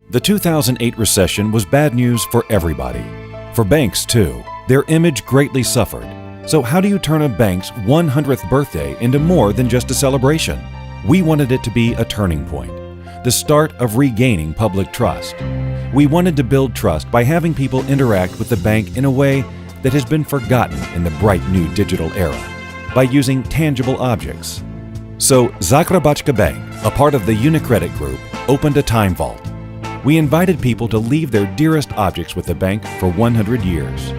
The 2008 recession was bad news for everybody. For banks, too. Their image greatly suffered. So how do you turn a bank's 100th birthday into more than just a celebration? We wanted it to be a turning point, the start of regaining public trust. We wanted to build trust by having people interact with the bank in a way that has been forgotten in the bright new digital era, by using tangible objects. So Zagrebačka Bank, a part of the Unicredit Group, opened a time vault. We invited people to leave their dearest objects with the bank for 100 years.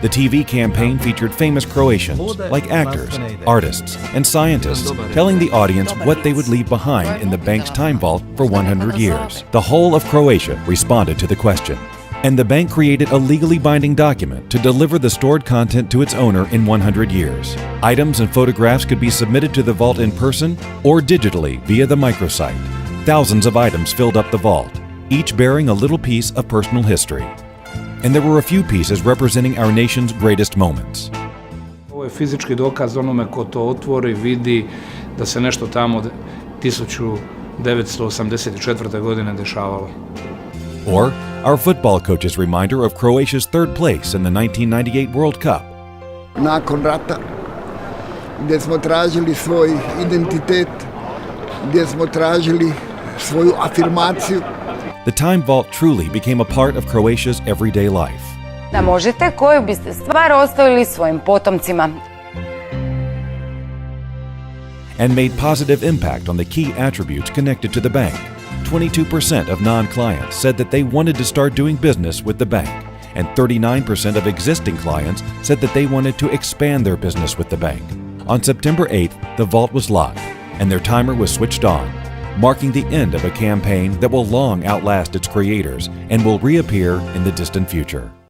The TV campaign featured famous Croatians, like actors, artists, and scientists, telling the audience what they would leave behind in the bank's time vault for 100 years. The whole of Croatia responded to the question, and the bank created a legally binding document to deliver the stored content to its owner in 100 years. Items and photographs could be submitted to the vault in person or digitally via the microsite. Thousands of items filled up the vault, each bearing a little piece of personal history. And there were a few pieces representing our nation's greatest moments. Ovo je fizički dokaz onome ko to otvori, vidi da se nešto tamo 1984. godine dešavalo. Or our football coach's reminder of Croatia's third place in the 1998 World Cup. Nakon rata, gdje smo tražili svoj identitet, gdje smo tražili svoju afirmaciju. The time vault truly became a part of Croatia's everyday life. Da možete koju biste stvar ostavili svojim potomcima. And made positive impact on the key attributes connected to the bank. 22% of non-clients said that they wanted to start doing business with the bank, and 39% of existing clients said that they wanted to expand their business with the bank. On September 8th, the vault was locked, and their timer was switched on, marking the end of a campaign that will long outlast its creators and will reappear in the distant future.